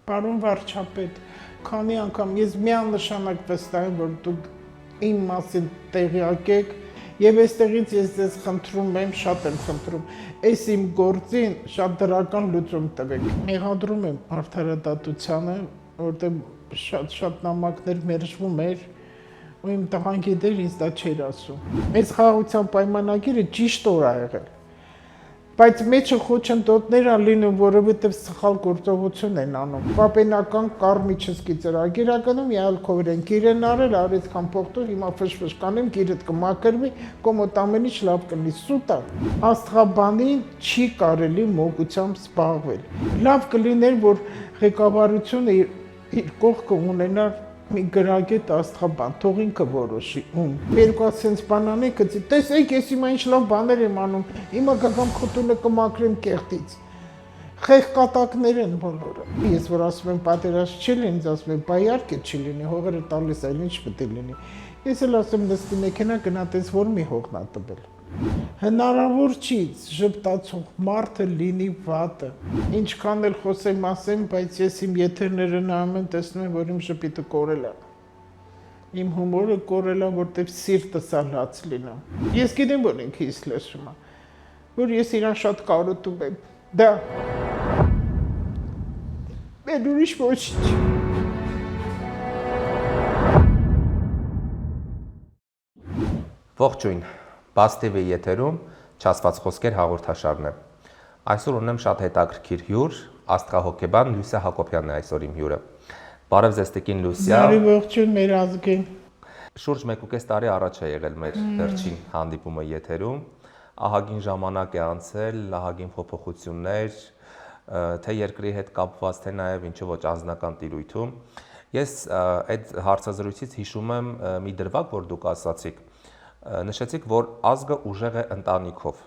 Պարոն վարչապետ, քանի անգամ ես միանշանակ վստահ եմ, որ դուք իմ մասին տեղյակ եք, եւ այստեղից ես ձեզ խնդրում եմ, շատ եմ խնդրում, այս իմ գործին շատ դրական լուծում տվեք։ Մեղադրում եմ արդարադատությանը, որտեղ շատ նամակներ մերժվում էր, ու իմ տղան գիտեր, ինձ դա չէր ասում։ Այս խաղաղության պայմանագիրը ճիշտ օր ա եղել։ Բայց մեջը խոչընդոտներ ա լինում, որովհետև սխալ գործողություն են անում։ Պապենական Կարմիչսկի ծրագիրականում Յալ Քովրեն գիրեն արել, արեցքան փոխտոր, հիմա ֆշֆշ կանեմ, գիրդ կմաքրվի, կոմոդ ամեն ինչ լավ կլինի։ Սուտ ա։ Աստղաբանին չի կարելի մոգությամբ զբաղվել։ Լավ կլիներ, որ ղեկավարությունը իր կողքը ունենար մի գրագետ աստղաբան, թող ինքը որոշի ում։ Երկու ասենց բան անեք, գցի, տեսեք, ես հիմա ինչ լավ բաներ եմ անում, հիմա կգամ խտունը կմաքրեմ կեղտից։ Խեղկատակներ են բոլորը։ Ես որ ասում եմ պատերազմ չի լինի, ինձ ասում են, բայ իհարկե չի լինի, հողերը տալիս այլ ինչ պետք է լինի։ Ես էլ ասում նստի մեքենա գնա տես որ մի հողն ա տվել։ Հնարավոր չի ժպտացող մարդը լինի վատը։ Ինչքան էլ խոսեմ, բայց ես իմ եթերները նայում եմ, տեսնում եմ, որ իմ ժպիտը կորել է։ Իմ հումորը կորել է, որտեղ սիրտս ա լաց լինում։ Ես գիտեմ, որ ինքը ինձ լսում է, որ ես իրան շատ կարոտում եմ։ Դա մեր ուրիշ ոչինչ։ Ողջույն, Բաց TV եթերում չասված խոսքեր հաղորդաշարն է։ Այսօր ունեմ շատ հետաքրքիր հյուր, աստղահոգեբան Լուսիա Հակոբյանն է այսօր իմ հյուրը։ Բարև ձեզ տիկին Լուսիա։ Բարի ողջույն մեր ազգին։ Շուրջ 1.5 տարի առաջ է եղել մեր վերջին հանդիպումը եթերում։ Ահագին ժամանակ է անցել, ահագին փոփոխություններ, թե երկրի հետ կապված, թե նաև ինչու ոչ անձնական տիրույթում։ Ես այդ հարցազրույցից հիշում եմ մի դրվագ, որ դուք ասացիք։ Նշեցիք, որ ազգը ուժեղ է ընտանիքով։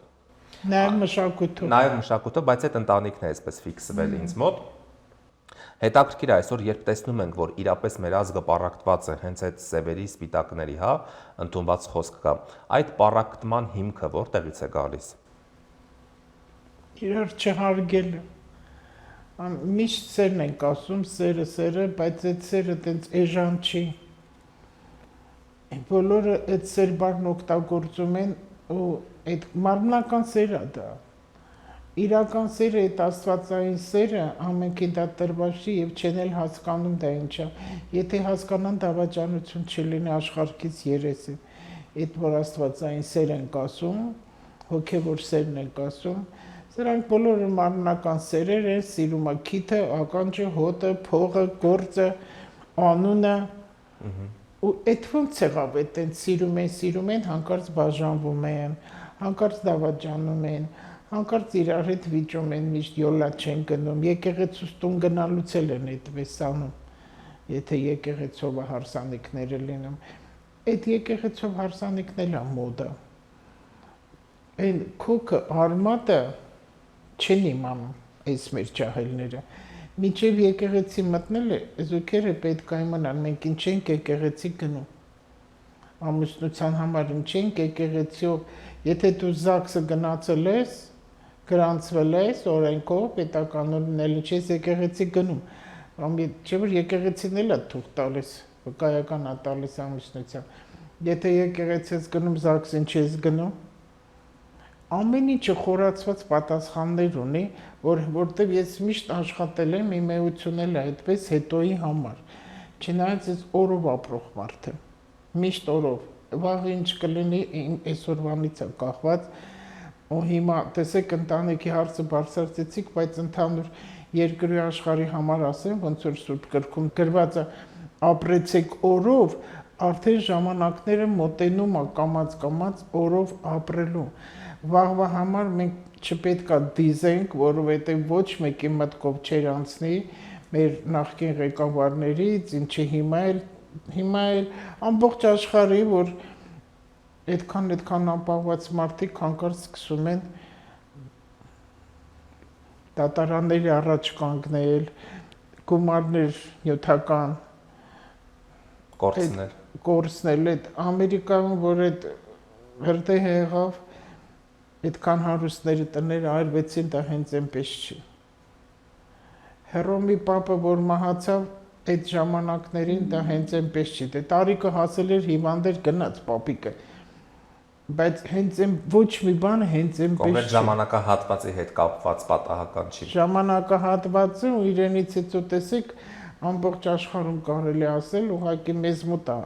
Նաև մշակույթով։ Նաև մշակույթով, բայց այդ ընտանիքն է այսպես ֆիքսվել ինձ մոտ։ Հետաքրքիր է այսօր, երբ տեսնում ենք, որ իրապես մեր ազգը պառակտված է հենց այդ սևերի, սպիտակների, ընդունված խոսք կա։ Այդ պառակտման հիմքը որտեղից է գալիս։ Իրար չհարգելը։ Միշտ սերն ենք ասում, սերը, բայց այդ սերը տենց էժան չի։ Բոլորը այդ սեր բառն օգտագործում են ու այդ մարմնական սերը դա։ Իրական սերը, այդ աստվածային սերը ամենքին դա տրված չի եւ չեն էլ հասկանում դա ինչա։ Եթե հասկանան դավաճանություն չլինի աշխարհից երես է։ Այդ որ աստվածային սեր են ասում, հոգեվոր սերն են ասում, սրանք բոլորը մարմնական սերեր են, սիրումը քիթը, ականջը, հոտը, փողը, գործը, անունը։ Ու այդ ոնց եղավ, այտենց սիրում են, հանկարծ բաժանվում են, հանկարծ դավաճանում են, հանկարծ իրար հետ վիճում են, միշտ յոլա չեն գնում, եկեղեցուց տուն գնալուց էլ են այդպես անում, եթե եկեղեցով հարսանիքները լինում, այդ եկեղեցով հարսանիքն էլ ա մոդա, այն քոքը արմատը չեն իմանում, այս մեր ջահելները, Միջև եկեղեցի մտնել է, զույգերը պետք է իմանան, մենք ինչ ենք եկեղեցի գնում։ Ամուսնության համար ինչ ենք եկեղեցիով, եթե դու ԶԱԳՍ-ը գնացել ես, գրանցվել ես օրենքով, պետականորեն էլ ինչ ես եկեղեցի գնում։ Չէ՞ որ եկեղեցին էլ է թուղթ տալիս, վկայական է տալիս ամուսնության։ Եթե եկեղեցի ես գնում, ԶԱԳՍ-ին չես գնում։ Ամեն ինչը խորացված պատասխաններ ունի, որտեղ ես միշտ աշխատել եմ, իմ էությունն էլ է այդպես հետոյի համար։ Չնայած ես օրով ապրող մարդ եմ, միշտ օրով, վաղ ինչ կլինի այսօրվանից է կախված, ու հիմա տեսեք ընտանիքի հարցը բարձրացեցիք, բայց ընդհանուր երկրի աշխարհի համար ասեմ, ոնց որ Սուրբ գրքում գրված է, ապրեցեք օրով, արդեն ժամանակները մոտենում է կամաց օրով ապրելու։ Վաղվա համար մենք չպետք է դիզենք, որովհետև ոչ մեկի մտքով չեր անցնի մեր նախկին ղեկավարներից, ինչի հիմա էլ ամբողջ աշխարհի, որ այդքան ապահոված մարդիկ հանկարծ սկսում են դատարանների առաջ կանգնել, գումարներ նյութական կորցնել, այդ Ամերիկայում, որ այդ հրդեհ եղավ, այդքան հարուստների տները այրվեցին, դա հենց այնպես չի։ Հռոմի պապը, որ մահացավ այդ ժամանակներին, դա հենց այնպես չի։ Դե տարիքը հասել էր հիվանդ էր գնաց պապիկը։ Բայց հենց այն ոչ մի բան հենց այնպես կոնկրետ ժամանակահատվածի հետ կապված պատահական չի։ ժամանակահատվածը ու իրենից հետո տեսեք ամբողջ աշխարհում կարելի ասել ուղղակի մեզ մոտ է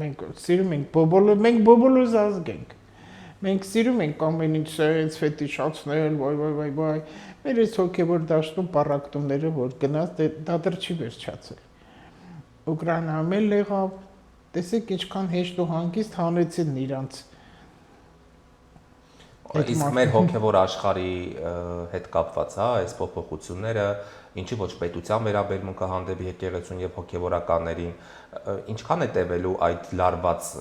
մենք սիրում ենք մենք բոբոլոզ ազգ ենք մենք սիրում ենք ամեն ինչ սենց ֆետիշացնել վայ մեր այս հոգևոր դաշտում պարակտումները որ գնաց դա դեռ չի վերջացել Ուկրաինայում էլ եղավ տեսեք ինչքան հեշտ ու հանգիստ հանեցին իրանց Իսկ մեր հոգևոր աշխարհի հետ կապված, հա, այս փոփոխությունները, ինչի ոչ պետության վերաբերմունքը հանդեպ եկեղեցուն եւ հոգևորականներին, ինչքան է տևելու այդ լարված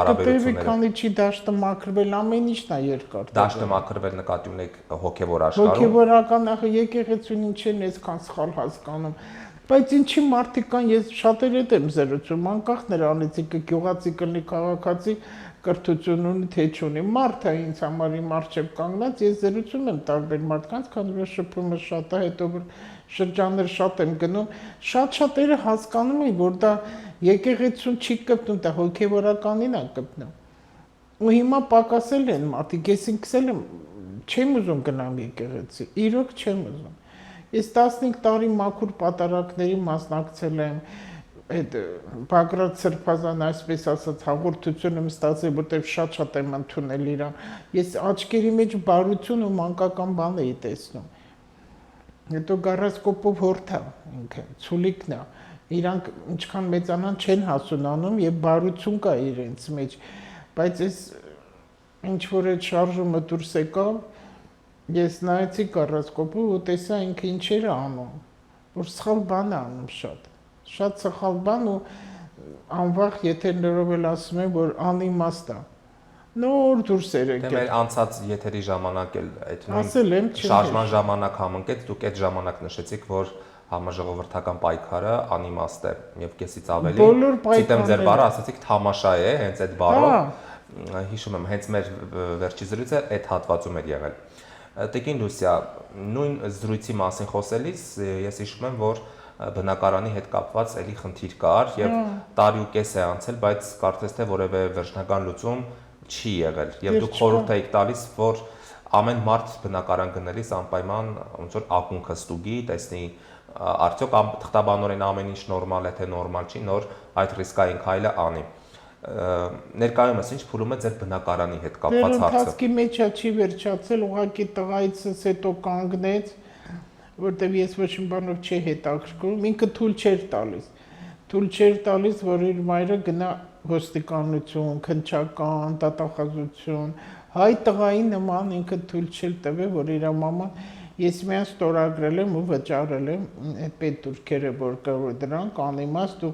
հարաբերությունները։ Քանի չի դաշտը մաքրվել, ամեն ինչն է երկար։ Դաշտը մաքրվել նկատի ունեք հոգևոր աշխարհում։ Հոգևորական ախ եկեղեցուն ինչեն այսքան սխալ հասկանում։ Բայց ինչի մարդիկ կան, ես շատերի հետ եմ զրուցում, անկախ նրանից գյուղացի կլինի քաղաքացի կրթություն ունի թե չունի մարդը ինձ համար իմ առջև կանգնած ես զրուցում եմ տարբեր մարդկանց քանի որ շփումը շատ է հետո որ շրջաններ շատ եմ գնում շատերը հասկանում են որ դա եկեղեցուն չի կպնում դա հոգևորականին է կպնում ու հիմա պակասել են մարդիկ ես ինքս եմ չեմ ուզում գնամ եկեղեցի իրոք չեմ ուզում ես 15 տարի մաքուր պատարակների մասնակցել եմ այդ Բագրատ Սրբազան այսպես ասած հաղորդությունը ստացել որտեղ շատ եմ ընդունել իրան ես աչքերի մեջ բարություն ու մանկական բան էի տեսնում հետո գարասկոպով հորթա ինքը ցուլիկն է իրանք ինչքան մեծանան չեն հասունանում եւ բարություն կա իրենց մեջ բայց այս ինչ որ այդ շարժումը դուրս եկավ ես նայեցի գարասկոպով ու տեսա ինքը ինչեր է անում որ սխալ բան է անում շատ սխալ բան ու անվախ եթերներով էլ ասում են որ անիմաստ է նոր դուրս էր եկել մեր անցած եթերի ժամանակ էլ այդ նույն շարժման ժամանակ համընկեց դուք այդ ժամանակ նշեցիք որ համաժողովրդական պայքարը անիմաստ է եւ կեսից ավելի ցիտեմ ձեր բառը ասացիք թամաշա է հենց այդ բառով հիշում եմ հենց մեր վերջի զրույցը այդ հատվածում էր եղել Տիկին Լուսիա նույն զրույցի մասին խոսելիս ես հիշում եմ որ բնակարանի հետ կապված էլի խնդիր կար եւ տարի ու կես է անցել, բայց կարծես թե որևէ վերջնական լուծում չի եղել։ Եվ դուք խորհուրդ եք տալիս, որ ամեն մարդ բնակարան գնելիս անպայման ոնց որ ակունքը ստուգի, տեսնի արդյոք թղթաբանորեն ամեն ինչ նորմալ է թե նորմալ չի, նոր այդ ռիսկային քայլը անի։ Ներկայումս ինչ փուլում է ձեր բնակարանի հետ կապված հարցը։ Ընթացքի մեջ չի վերջացել, ուղղակի տղայիցս հետո կանգնեց որտեվ ես ոչ մի բանով չի հետաքրքրում, ինքը թույլ չէր տալիս, որ իր մայրը գնա ոստիկանություն, քննչական, դատախազություն, հայ տղայի նման ինքը թույլ չէր տվել, որ իր մաման ես միայն ստորագրել եմ ու վճարել եմ այդ պետտուրքերը, որ կա դրանք անիմաստ ու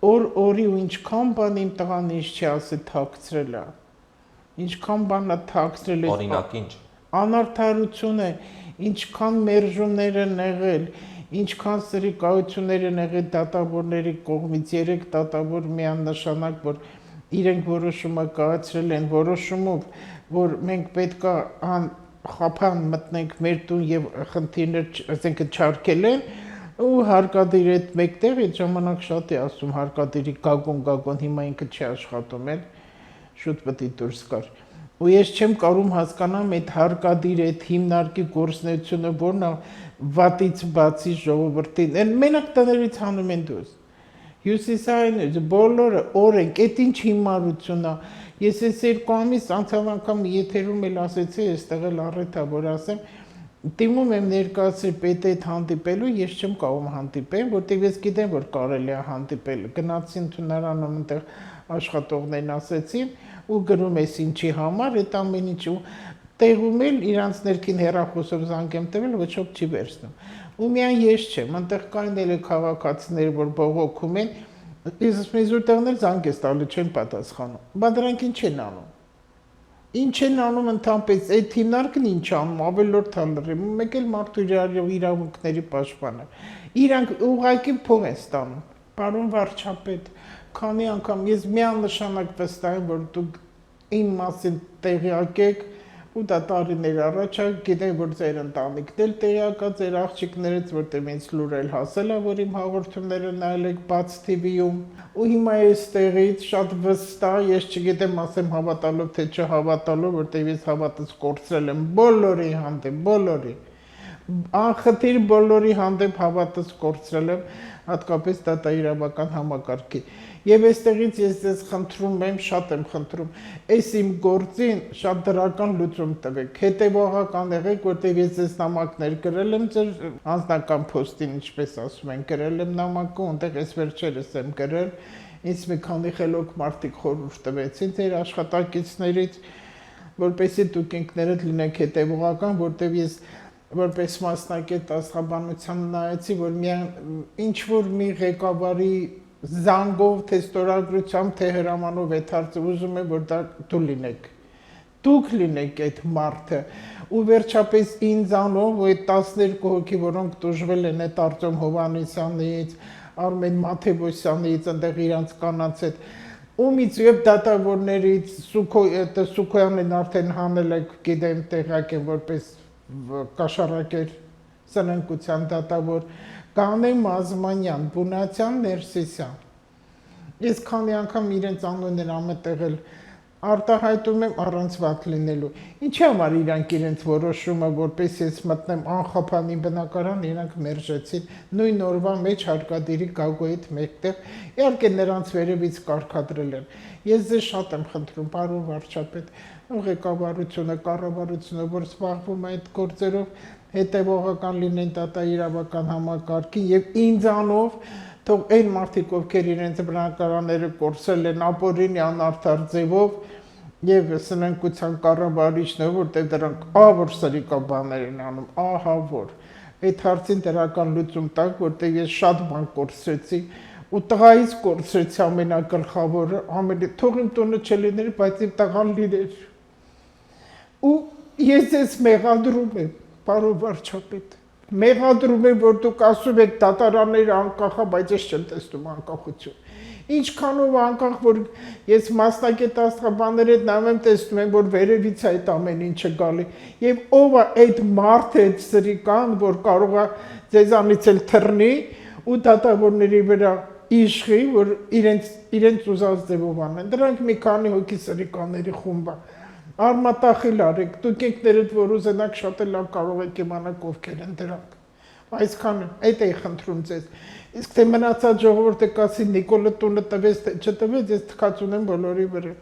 օրի ու ինչքան բան իմ տղան ինչ չի ասել թաքցրել է, ինչքան բան է թաքցրել է, օրինակ ինչ, անարդարություն է, ինչքան մերժումներ են եղել, ինչքան սրիկայություններ են եղել դատավորների կողմից, 3 դատավոր միանշանակ, որ իրենք որոշումը կայացրել են որոշումով, որ մենք պետք է խափան մտնենք մեր տուն եւ խնդիրներ, ասենք չարկել են, ու հարկադիր այդ մեկտեղ այդ ժամանակ շատ է ասում հարկադիրի գագոն հիմա ինքը չի աշխատում էլ շուտ պետք է դուրս գար ու ես չեմ կարող հասկանամ այդ հարկադիր այդ հիմնարկի գործունեությունը որն է վատից բացի ժողովրդին մենակ տներից հանում են դուրս հյուսիսային բոլորը օրենք այդ ինչ հիմարություն է ես այս երկու ամիս անցյալ անգամ եթերում էլ ասեցի այստեղ էլ առիթ է որ ասեմ Դիմում եմ ներկայացրել պետ այդ հանդիպելու, ես չեմ կարող հանդիպեմ, որտեղ ես գիտեմ, որ կարելի է հանդիպել։ Գնացին թունարանում այնտեղ աշխատողներն ասեցին ու գրում ես ինչի համար, այդ ամեն ինչ ու տեղում էլ իրանց ներքին հեռախոսով զանգ եմ տվել, ոչ ոք չի վերցնում։ Ու միայն ես չեմ, այնտեղ կային էլ քաղաքացիներ, որ բողոքում են, ես մեզ ուտեղներ զանգ ես տալու չեն պատասխանում։ Բայց դրանք ինչ են անում։ Ինչ են անում ընդհանրապես այդ հիմնարկն ինչ անում ավելորդ հանդրի մեկ էլ մարդու իրավունքների պաշտպանը իրանք ուղղակի փող են ստանում պարոն վարչապետ քանի անգամ ես միանշանակ վստահ եմ որ դուք իմ մասին տեղյակ եք ու դա տարիներ առաջ է, գիտեմ, որ ձեր ընտանիքն էլ տեղյակա, ձեր աղջիկներից, որտեղ ինձ լուրել հասել է, որ իմ հաղորդումները նայել եք բաց TV-ում, ու հիմա այստեղից շատ վստահ, ես չգիտեմ ասեմ հավատալով թե չհավատալով, որտեղ ես հավատս կորցրել եմ բոլորի հանդեպ, բոլորի, անխտիր բոլորի հանդեպ հավատս կորցրել եմ, հատկապես դատաիրավական համակարգի։ Եվ այստեղից ես ձեզ խնդրում եմ, շատ եմ խնդրում, այս իմ գործին շատ դրական լուծում տվեք, հետևողական եղեք, որտեղ ես ձեզ նամակներ գրել եմ ձեր անձնական փոստին, ինչպես ասում են, գրել եմ նամակը, այնտեղ այս վերջերս եմ գրել, ինձ մի քանի խելոք մարդիկ խորհուրդ տվեցին ձեր աշխատակիցներից, որպեսզի դուք ինքներդ լինեք հետևողական, որտեղ ես որպես մասնակետ աստղաբանության նայեցի, որ միայն ինչ-որ մի ղեկավարի զանգով, թե ստորագրությամբ, թե հրամանով է թարցը, ուզում եմ, որ դա դու լինեք, դուք լինեք այդ մարդը, ու վերջապես ինձանով, ու այդ 12 հոգի, որոնք տուժվել են այդ Արտյոմ Հովհաննիսյանից, Արմեն Մաթևոսյանից, այնտեղ իրանց կանանց հետ, ումից եւ դատավորներից, Սուքոյանին արդեն հանել եք, գիտեմ, տեղակ են, որպես կաշառակեր սնանկության դատավոր, Կանե Մազմանյան, Բունացյան, Ներսիսյան։ Ես քանի անգամ իրենց անուններ ամենտեղ էլ արտահայտում եմ առանց վատ լինելու։ Ինչի համար իրանք իրենց որոշումը, որպես ես մտնեմ անխափանի բնակարան, իրանք մերժեցին նույն օրվա մեջ հարկադիրի Գագոյիդ մեկտեղ, իհարկե նրանց վերևից կարգադրել են։ Ես ձեզ շատ եմ խնդրում, պարոն վարչապետ, ղեկավարությունը, կառավարությունը, որ զբաղվում է այդ գործերով, հետևողական լինեն դատաիրավական համակարգին եւ ինձանով թող այն մարդիկ, ովքեր իրենց բնակարանները կորցրել են ապօրինի անարդար ձևով եւ սնանկության կառավարիչները, որտեղ դրանք ահավոր սրիկա բաներ են անում, ահա որ այդ հարցին դրական լուծում տակ, որտեղ ես շատ բան կորցրեցի ու տղայից կորցրեցի ամենագլխավորը, թող իմ տունը չլիներ, բայց իմ տղան լիներ։ Ու ես ձեզ մեղադրում եմ, պարոն վարչապետ, մեղադրում եմ, որ դուք ասում եք դատարանները անկախ է, բայց ես չեմ տեսնում անկախություն։ Ինչքանով անկախ, որ ես մասնակետ աստղաբաններ հետ նայում եմ, տեսնում եմ, որ վերևից է այդ ամեն ինչը գալի։ Եվ ով է այդ մարդը, այդ սրիկան, որ կարող է ձեզանից էլ թռնի ու դատավորների վրա իշխի, որ իրենց ուզած ձևով անեն։ Դրանք մի քանի հոգի սրիկանների խումբ է։ Արմատախիլ արեք, դուք ինքներդ որ ուզենաք շատ էլ լավ կարող եք իմանալ ովքեր են դրանք։ Այսքանը, այդ էի խնդրում ձեզ։ Իսկ թե մնացած ժողովուրդը կասի Նիկոլը տունը տվեց, թե չտվեց, ես թքած ունեմ բոլորի վրա։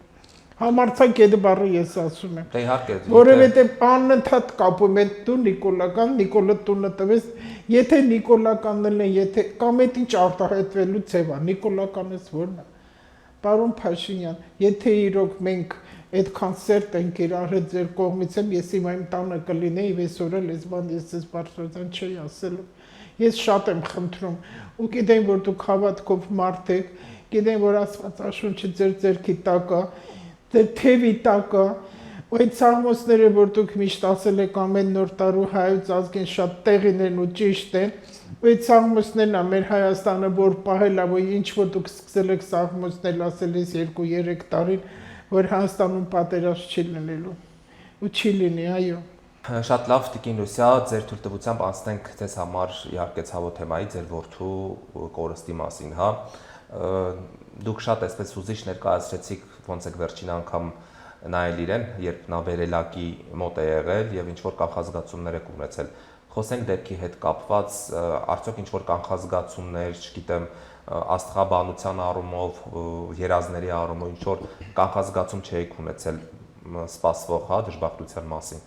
Համարձակ այդ բառը ես ասում եմ։ Դե իհարկե, որովհետև անընդհատ կապում են դու Նիկոլական, Նիկոլը տունը տվեց, եթե Նիկոլականն է, եթե կամ այդ ինչ արտահայտվելու ձև է, Նիկոլականից որն է։ Պարոն Փաշինյան, եթե իրոք մենք այդքան սերտ ենք իրար հետ ձեր կողմից եմ, ես իմ տանը կլինեի, այսօր էլ ես բան ես ձեզ բարձրացան չի ասելու։ Ես շատ եմ խնդրում, ու գիտեմ, որ դուք հավատքով մարդ եք, գիտեմ, որ Աստվածաշունչը ձեր ձեռքի տակ է, ձեր թևի տակ է, ու այդ սաղմոսները, որ դուք միշտ ասել եք ամեն նոր տարու հայոց ազգին շատ տեղին են ու ճիշտ են, ու այդ սաղմոսներն է մեր Հայաստանը, որ պահել է, որ ինչ որ դուք սկսել եք սաղմոսներ ասել ես 2-3 տարին, որ Հայաստանում պատերազմ չի լինելու, ու չի լինի, այո։ Շատ լավ, Տիկին Լուսիա, ձեր թույլտվությամբ անցնենք ձեզ համար իհարկե ցավոտ թեմայի, ձեր որդու կորստի մասին, հա։ Դուք շատ այսպես ուզիչ ներկայացրեցիք, ոնց եք վերջին անգամ նայել իրեն, երբ նա վերելակի մոտ է եղել եւ ինչ որ կանխազգացումներ եք ունեցել։ Խոսենք դեպքի հետ կապված, արդյոք ինչ որ կանխազգացումներ, չգիտեմ, աստղաբանության առումով, երազների առումով ինչ որ կանխազգացում չեք ունեցել սպասվող, հա, դժբախտության մասին։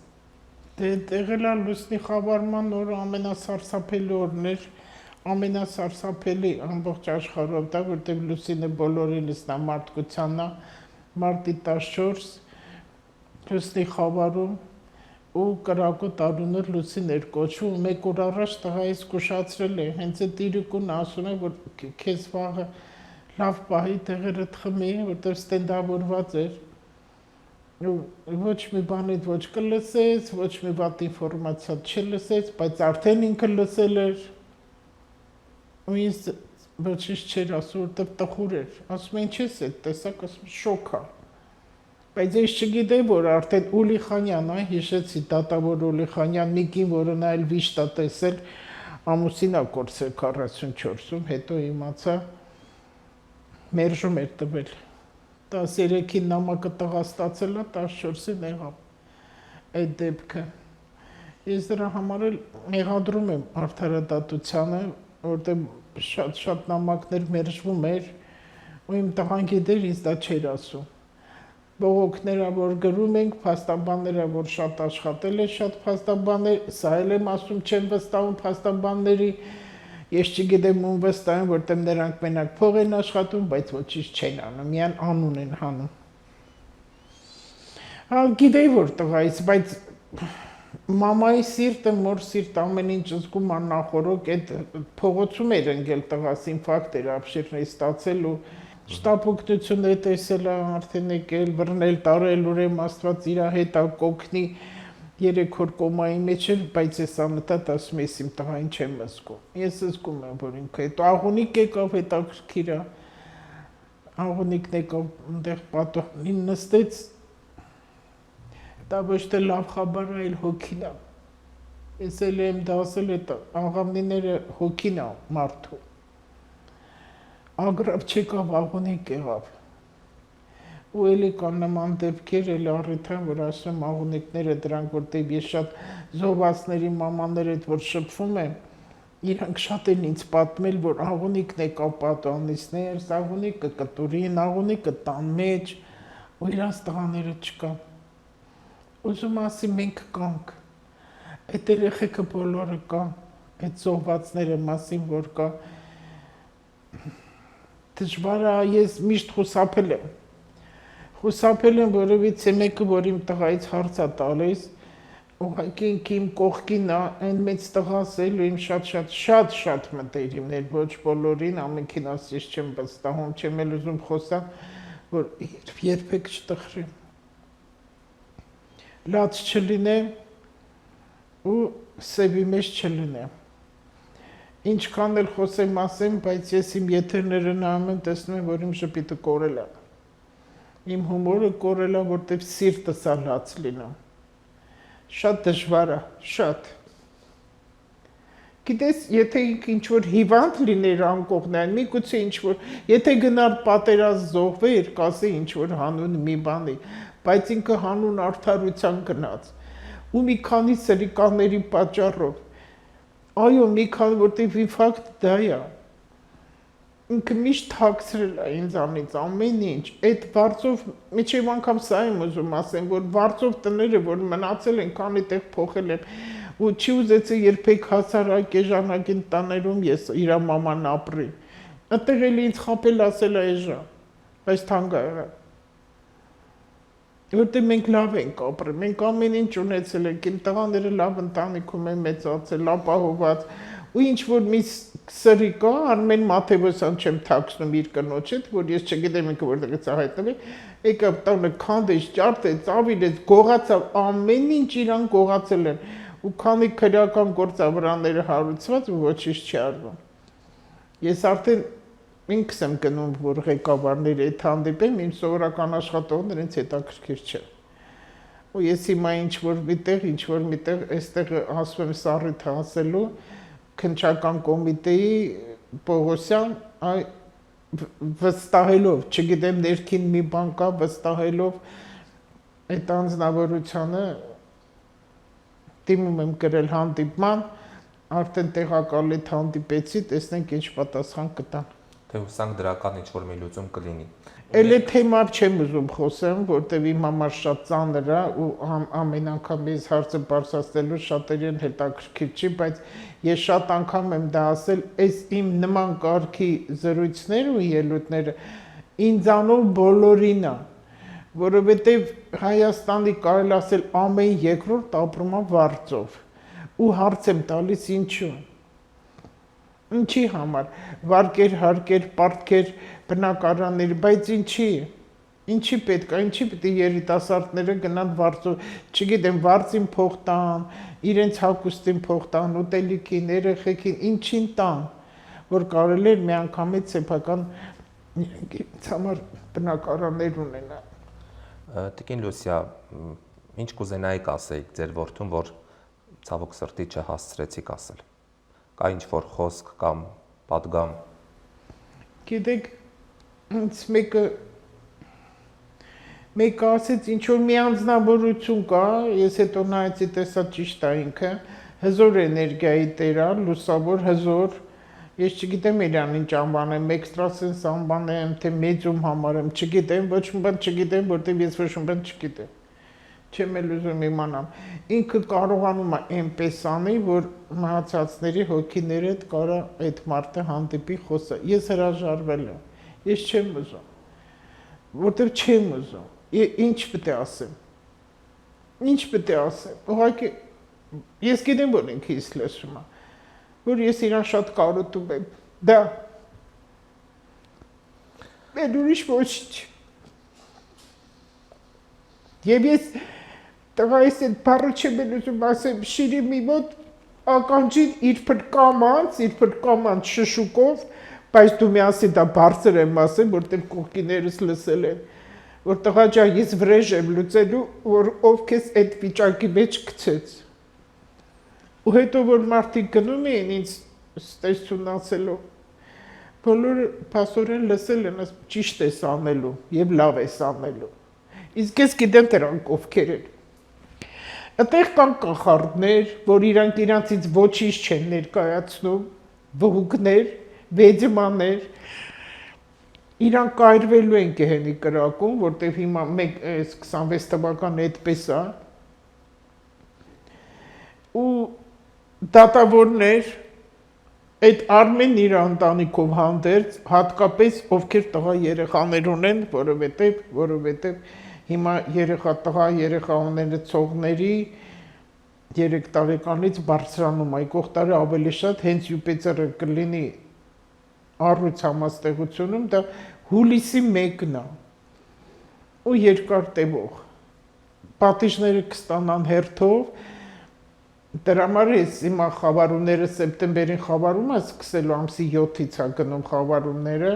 Դե եղել է լուսնի խավարման օրը ամենասարսափելի օրն էր, ամենասարսափելի ամբողջ աշխարհով դա, որտեղ լուսինը բոլորինս նա մարդկությանն է, մարտի 14 լուսնի խավարում ու կրակոտ արունը լուսին էր կոչվում, մեկ օր առաջ տղայիս զգուշացրել է, հենց այդ իրիկուն ասում է, որ քեզ վաղը լավ պահի տեղերը թխմի, որտեղ ստենդավորված էր, ոչ մի բանից ոչ կլսեց, ոչ մի վատ ինֆորմացիա չլսեց, բայց արդեն ինքը լսել էր, ու ինձ ոչինչ չէր ասում, որտեղ տխուր էր, ասում է ինչ ես այդ տեսակ, ասում շոկ է, Բայց ես չգիտեի, որ արդեն Ուլիխանյան, հիշեցի, դատավոր Ուլիխանյան, Նիկին, որը նա էլ վիշտ է տեսել, ամուսինա կորցրել 44-ում, հետո իմացա, մերժում էր տվել։ 13-ին նամակը տղա ստացել է, 14-ին եղավ այդ դեպքը։ Ես դրա համար էլ մեղադրում եմ արդարադատությանը, որտեղ շատ նամակներ մերժվում էր, ու իմ տղան գիտեր, ինձ դա չէր ասում։ Բողոքները, որ գրում ենք, փաստաբանները, որ շատ աշխատել է, շատ փաստաբաններ, սա էլ եմ ասում, չեմ վստահում փաստաբանների, ես չգիտեմ ում վստահեմ, որտեղ նրանք մենակ փող են աշխատում, բայց ոչինչ չեն անում, միայն անուն են հանում։ Գիտեի, որ տղայից, բայց մամայի սիրտը, մոր սիրտ ամեն ինչ զգում աննախորոք, այդ փողոցում էր ընկել տղաս, ինֆարկտ էր ապշիրներ ստացել ու շտապօգնություն է տեսել արդեն եկել, բռնել, տարել, ուրեմն Աստված իր հետ կօգնի 3 օր կոմայի մեջ էր, բայց ես անընդհատ ասում ես իմ տղային չեմ զգում։ Ես զգում եմ, որ ինքը հետո աղունիկ եկավ, հետաքրքիր է։ Աղունիկն եկավ, այնտեղ պատողին նստեց, դա ոչ թե լավ խաբար է, այլ հոգին է։ Ես էլ եմ դա ասել, այդ աղավնիները հոգին է մարդու։ Ագրավ չեկավ, աղունիկ եղավ։ Ու էլի կան նման դեպքեր, էլի առիթ են, որ ասում աղունիկները դրանք, որտեղ ես շատ զոհվածների մամաներ հետ որ շփվում եմ, իրանք շատ են ինձ պատմել, որ աղունիկն եկավ պատանիցներ, աղունիկը կտուրին, աղունիկը տան մեջ, ու իրանց տղաները չկան։ Ուզում ասի մենք կանք, այդ երեխեքը բոլորը կան, այդ զոհվածները մասին, որ կա, դժվար է, ես միշտ խուսափել եմ, որովհետեւ մեկը, որ իմ տղայից հարց է տալիս, ուղղակի իմ կողքին է, այն մեծ տղաս էլ ու իմ շատ մտերիմներ, ոչ բոլորին, ամենքինս ես չեմ վստահում, չեմ էլ ուզում խոսամ, որ երբեք չտխրեմ, լաց չլինեմ ու սևի մեջ չլինեմ։ Ինչքան էլ խոսեմ ասեմ, բայց ես իմ եթերները նայում եմ, տեսնում եմ, որ իմ շպիտը կորել է։ Իմ հումորը կորել է, որտեղ սիրտս է լաց լինում։ Շատ դժվար է, շատ։ Գիտես, եթե ինչ-որ հիվանդ լիներ անկողնային, միգուցե ինչ-որ, եթե գնար պատերազմ զոհվեր, կասի ինչ-որ հանուն մի բանի, բայց ինքը հանուն արդարության գնաց։ Ու մի քանի սրիկանների պատճառով Այո, մի քանի որտեղ ինֆարկտ դա է։ Ինքը միշտ թաքցրել է ինձանից ամեն ինչ։ Այդ վարձով, միջև անգամ սա եմ ուզում ասեմ, որ վարձով տները, որ մնացել են, քանի տեղ փոխել եմ, ու չի ուզեցել երբեք հասարակ էժանագին տաներում ես իր մաման ապրի։ Այդտեղ էլի ինձ խաբել ասել է էժան, բայց թանկ է եղել։ Որտեղ մենք լավ ենք ապրել, մենք ամեն ինչ ունեցել ենք, իմ տղաները լավ ընտանիքում են մեծացել, ապահոված, ու ինչ որ մի սրի կա, Արմեն Մաթևոսյան չեմ թաքցնում իր կնոջ հետ, որ ես չգիտեմ ինքը որտեղից է հայտնվել, եկավ տանը քանդեց, ջարդեց, ավիրեց, գողացավ, ամեն ինչ իրան գողացել են, ու քանի քրեական գործավրանները հարուցված ու ոչինչ չի արվում։ Ես արդեն ինքս եմ գնում, որ ղեկավարները այդ հանդիպեմ, իմ սովորական աշխատողները ինձ հետաքրքիր չէ։ Ու ես հիմա ինչ-որ միտեղ, այստեղ ասում եմ Սառիթ հասելու, քննչական կոմիտեի Պողոսյան, վստահելով, չգիտեմ ներքին մի բան կա, վստահելով այդ անձնավորությանը դիմում եմ գրել հանդիպման, արդեն տեղակալիդ հանդիպեցի, տեսնենք ինչ պատասխան կտան։ Թե հուսանք դրական ինչ-որ մի լուծում կլինի։ Էլ այդ թեմայով չեմ ուզում խոսեմ, որտեղ իմ համար շատ ծանր է ու ամեն անգամ ես հարցը բարձրացնելու շատերին հետաքրքիր չի, բայց ես շատ անգամ եմ դա ասել, այս իմ նման կարգի զրույցները ու ելույթները ինձանով բոլորին է, որովհետև Հայաստանի կարելի ասել ամեն երկրորդ ապրում է վարձով ու հարց եմ տալիս ինչու։ Ինչի համար, վարկեր, հարկեր, պարտքեր, բնակարաններ, բայց ինչի պետք է, ինչի պետք է երիտասարդները գնան վարձով, չգիտեմ, վարձին փող տան, իրենց հագուստին փող տան, ուտելիքին, երեխեքին, ինչին տան, որ կարելի է միանգամից սեփական իրենց համար բնակարաններ ունենան։ Տիկին Լուսիա, ինչ կուզենայիք ասեիք ձեր որդուն, որ ցավոք սրտի չհասցրեցիք ասել։ Կա ինչ որ խոսք կամ պատգամ։ Գիտեք, ինձ մեկը ասեց ինչ որ մի անձնավորություն կա, ես հետո նայեցի տեսա ճիշտ է ինքը, հզոր էներգիայի տեր է, լուսավոր, հզոր։ Ես չգիտեմ իրան ինչ անվանեմ, էքստրասենս անվանեմ, թե մեծում համարեմ, չգիտեմ, ոչ մի բան չգիտեմ, որտեղ ես ոչ մի բան չգիտեմ։ Չեմ էլ ուզում իմանամ։ Ինքը կարողանում է այնպես անի, որ մահացածների հոգիների հետ կարա այդ մարդը հանդիպի խոսա։ Ես հրաժարվել եմ։ Ես չեմ ուզում։ Որտեղ չեմ ուզում։ Ինչ պետք է ասեմ։ Ինչ պետք է ասեմ։ Ուղղակի ես գիտեմ, որ ինքը ինձ լսում է, որ ես իրան շատ կարոտում եմ։ Դա։ Մեր ուրիշ ոչինչ։ Եվ ես տղայիս այդ բառը չեմ ուզում ասեմ, շիրի մի մոտ ականջին իր փրկամանց շշուկով, բայց դու միասին դա բարձր եմ ասեմ, որտեղ կողքիներս լսել են, որ տղա ջան, ես վրեժ եմ լուծելու, որ ով քեզ այդ վիճակի մեջ գցեց։ Ու հետո որ մարդիկ գնում էին ինձ ստեսություն ասելով, բոլորը փաստորեն լսել են, ճիշտ ես անելու եւ լավ ես անելու։ Իսկ ես գիտեմ դրանք ովքեր են։ Այդտեղ կան կախարդներ, որ իրանցից ոչինչ չեն ներկայացնում, վհուկներ, վեդմաներ, իրանք կայրվելու են գեհենի կրակում, որտեղ հիմա 26 թվականը այդպես է, ու դատավորներ, այդ Արմենն իր ընտանիքով հանդերձ, հատկապես ովքեր տղա երեխաներ ունեն, որովհետև հիմա տղա երեխա ունեցողների 3 տարեկանից բարձրանում, այգող տարի ավելի շատ հենց Յուպիտերը կլինի առույց համաստեղությունում, դա հուլիսի 1-ն է ու երկար տևող, պատիժները կստանան հերթով, դրա համար ես հիմա խավարումները սեպտեմբերին խավարումը սկսելու ամսի 7-ից է գնում խավարումները,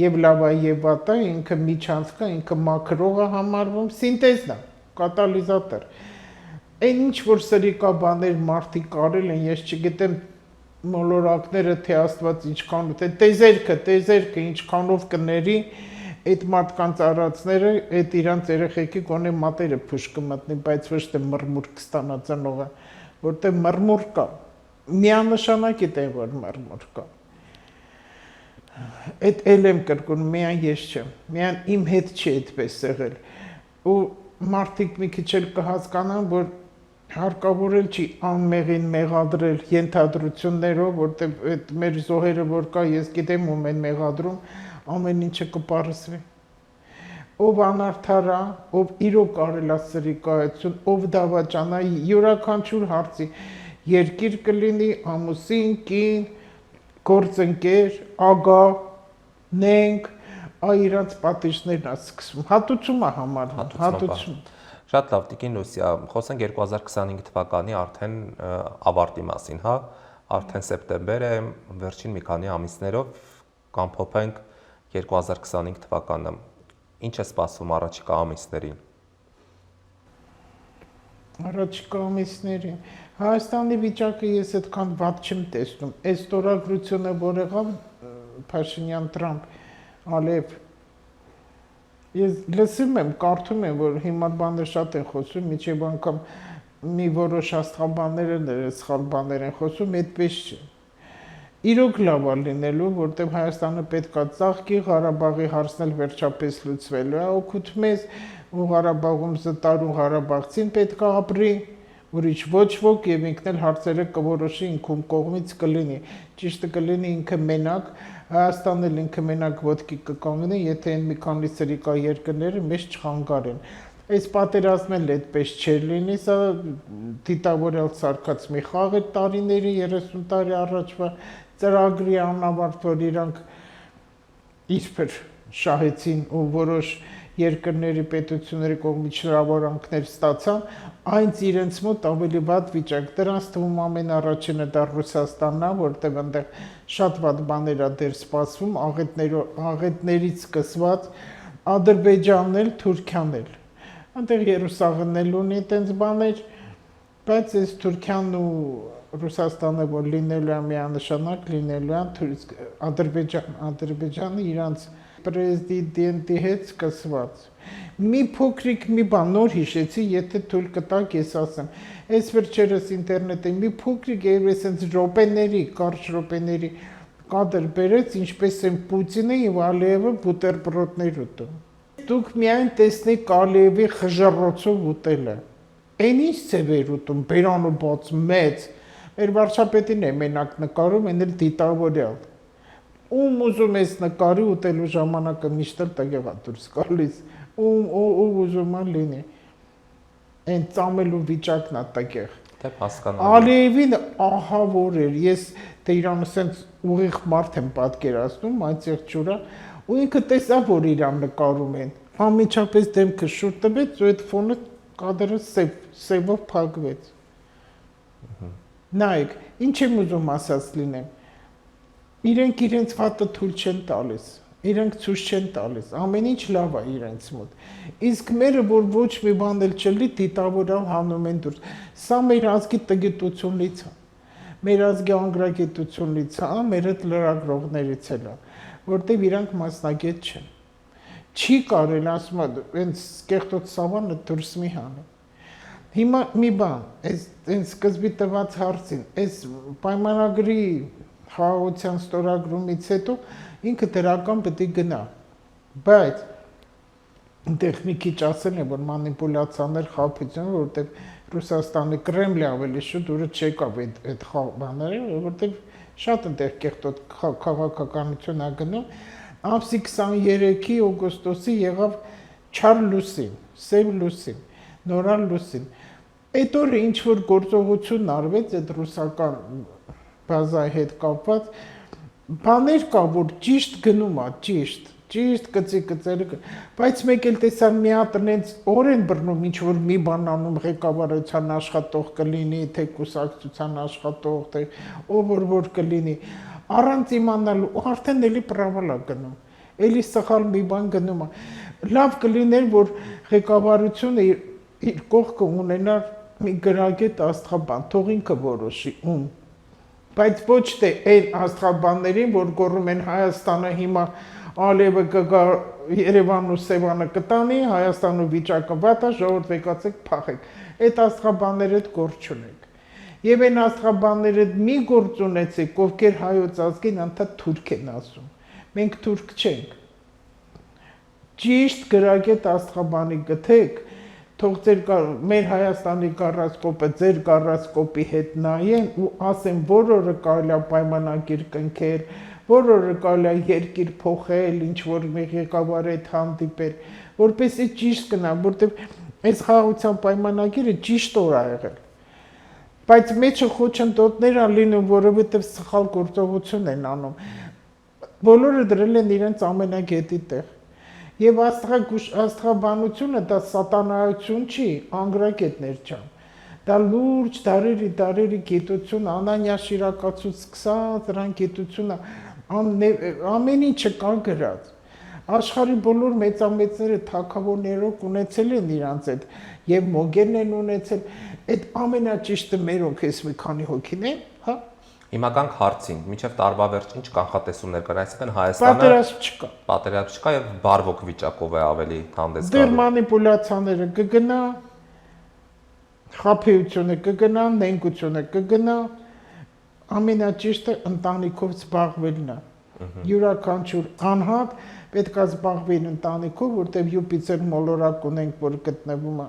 եւ լավա եւ վատա, ինքը միջանցքա, ինքը մակրող է համարվում, սինտեզն է, կատալիզատոր։ Այն ինչ որ սրիկա բաներ մարդիկ արել են, ես չգիտեմ մոլորակները թե Աստված ինչքան, թե տեզերքը ինչքանով կների այդ մարդկանց արածները, այդ իրանց երեխեքի գոնե մատերը փուշ կմտնի, բայց ոչ թե մռմուր կստանա ծնողը, որտեղ մռմուր կա, միանշանակ է որ մռմուր կա։ Այդ էլ եմ կրկնում, միայն ես չեմ, միայն իմ հետ չի այդպես եղել, ու մարդիկ մի քիչ էլ կհասկանան, որ հարկավոր էլ չի անմեղին մեղադրել ենթադրություններով, որտեղ այդ մեր զոհերը որ կա, ես գիտեմ ում են մեղադրում, ամեն ինչը կպարզվի։ Ով անարդար է, ով իրոք արել է սրիկայություն, ով դավաճանա, յուրաքանչյուր հարցի երկիր կլինի, ամուսին, կին, գործընկեր, ագա, նենք, իրանց պատիժներն է սկսվում, հատուցում է համարվում, հատուցում։ Շատ լավ, Տիկին Լուսիա, խոսենք 2025 թվականի արդեն ավարտի մասին, հա, արդեն սեպտեմբեր է, վերջին մի քանի ամիսներով կամփոփենք 2025 թվականը։ Ինչ է սպասվում առաջիկա ամիսներին։ Առաջիկա ամիսներին Հայաստանի վիճակը ես այդքան վատ չեմ տեսնում։ Այս ստորագրությունը, որ եղավ Փաշինյան-Տրամփ, Ալիև, ես լսում եմ, կարդում եմ, որ հիմա բաներ շատ են խոսում, միջև անգամ մի որոշ սխալ բաներ են խոսում, այդպես չէ։ Իրոք լավ է լինելու, որտեղ Հայաստանը պետք է ծաղկի, Ղարաբաղի հարցն էլ վերջապես լուծվելու է, օգուտ մեզ, ու Ղարաբաղում զտարու ղարաբաղցին պետք է ապրի, ուրիշ ոչ ոք եւ ինքն էլ հարցերը կորոշի ինքուն կողմից կլինի, ճիշտը կլինի ինքը մենակ, Հայաստանն էլ ինքը մենակ ոտքի կկանգնի, եթե այն մի քանի սրիկա երկրները մեզ չխանգարեն։ Այս պատերազմն էլ այդպես չէր լինի, սա դիտավորյալ սարքած մի խաղ է տարիների 30 տարի առաջվա ծրագրի անավարտ, որ իրանք իսպր շահեցին ու որոշ երկրների պետությունների կողմից հրավարանքներ ստացան, այնց իրենց մոտ ավելի վատ վիճակ։ Դրանց թվում ամենառաջինը դա Ռուսաստանն է, որտեղ այնտեղ շատ վատ բաներ է դեռ սպասվում, աղետներից սկսված, Ադրբեջանն էլ, Թուրքիան էլ։ Անտեղ Երուսաղեմն էլ ունի այդպես բաներ, բայց այս Թուրքիան ու Ռուսաստանը որ լինելու է միանշանակ լինելու է Ադրբեջանը իրանց պրեզիդենտի հետ սկսված։ Մի փոքրիկ մի բան նոր հիշեցի, եթե թույլ կտաք ես ասեմ։ Այս վերջերս ինտերնետի մի փոքրիկ այսպես րոպեների, կարճ րոպեների կադր բերեց, ինչպես են Պուտինը եւ Ալիևը բուտերբրոդներ ուտում։ Դուք միայն տեսնեք Ալիևի խժռոցով ուտելը։ Այն ինչ ծևեր ուտում, բերանը բաց մեծ։ Մեր վարչապետին է մենակ նկարում, այն էլ դիտավորյալ։ Ում ուզում ես նկարի ուտելու ժամանակը միշտ էլ տեղ է դուրս գալիս։ Ում ուզում է լինի։ Այն ծամելու վիճակն է տեղ։ Դե հասկանալի։ Ալիևին ահավոր էր, ես դե իրան ասենց ուղիղ մարդ եմ պատկերացնում, այդտեղ ջուրա, ու ինքը տեսավ, որ իրան նկարում են։ Անմիջապես դեմքը շուտ տվեց, ու այդ ֆոնը կադրը սևով փակվեց։ Նայեք, ինչ եմ ուզում ասած լինեմ։ Իրենք իրենց վատը թույլ չեն տալիս, իրենք ցույց չեն տալիս, ամեն ինչ լավ է իրենց մոտ։ Իսկ մերը, որ ոչ մի բան էլ չլի, դիտավորալ հանում են դուրս։ Սա մեր ազգի տգիտությունից է, մեր ազգի անգրագիտությունից է, մեր այդ լրագրողներից էլ է, որտեղ իրանք մասնագետ չեն։ Չի կարել, ասում եմ, հենց կեղտոտ սավանը դուրս մի հանի։ Հիմա մի բան, այս սկզբի տված հարցին, այս պայմանագրի խաղաղության ստորագրումից հետո ինքը դրական պետք է գնա, բայց այնտեղ մի քիչ ասել են, որ մանիպուլյացիաներ, խաբություն, որովհետև Ռուսաստանի Կրեմլը ավելի շուտ ուրը չեկավ այդ բաները, որովհետև շատ այնտեղ կեղտոտ քաղաքականություն ա գնում, ամսի 23-ի օգոստոսի եղավ չար լուսին, սև լուսին, նորալ լուսին։ Այդ օրը ինչ որ գործողություն արվեց այդ ռուսական բազայի հետ կապված, բաներ կա, որ ճիշտ գնում է, ճիշտ կծերը, բայց մեկ էլ տեսան մի հատ նենց օր են բռնում, ինչ որ մի բան անում ղեկավարության աշխատող կլինի, թե կուսակցության աշխատող, թե ով որ կլինի, առանց իմանալու, արդեն էլի պրավալ է գնում, էլի սխալ մի բան գնում է։ Լավ կլիներ, որ ղեկավարությունը իր կողքը ունենար մի գրագետ աստղաբան, թող ինքը որոշի ում։ Բայց ոչ թե այն աստղաբաններին, որ գոռում են Հայաստանը հիմա Ալիևը կգա Երևանն ու Սևանը կտանի, Հայաստանը վիճակը վատ է, ժողովուրդ եկացեք փախեք։ Այդ աստղաբանները հետ գործ չունեք։ Եվ այն աստղաբանները հետ մի գործ ունեցեք, ովքեր հայոց ազգին անդադ թուրք են ասում։ Մենք թուրք չենք։ Ճիշտ գրագետ աստղաբանի գտեք, թող մեր Հայաստանի կառասկոպը ձեր կառասկոպի հետ նայեն ու ասեն, որ օրը կարելի է պայմանագիր կնքել, որ օրը կարելի է երկիր փոխել, ինչ որ մի ղեկավար հետ հանդիպել, որպեսզի ճիշտ գնա, որտեղ այս խաղաղության պայմանագիրը ճիշտ օր ա եղել։ Բայց մեջը խոչընդոտներ ա լինում, որովհետև սխալ գործողություն են անում։ Բոլորը դրել են իրենց ամենագետի տեղ։ Եվ աստղաբանությունը դա սատանայություն չի, անգրագետներ չան։ Դա լուրջ դարերի գիտություն, Անանյա Շիրակացուց սկսած, դրան գիտությունը ամեն ինչը կա գրած։ Աշխարհի բոլոր մեծամեծները թագավորներով ունեցել են իրանց այդ եւ մոգերն են ունեցել, այդ ամենաճիշտը մերոնք էս մի քանի հոգին են, հա։ Հիմա կանք հարցին, մինչև տարվա վերջ ինչ կանխատեսումներ կան, այսինքն Հայաստանը պատերազմ չկա։ Պատերազմ չկա եւ բարվոք վիճակով է ավելի հանդես Դեռ գալու։ մանիպուլյացիաները կգնա, խաբեությունը կգնա, նենգությունը կգնա, ամենաճիշտը ընտանիքով զբաղվելն է։ Յուրաքանչյուր անհատ պետք է զբաղվի ընտանիքով, որտեղ Յուպիտեր մոլորակ ունենք, որ գտնվում է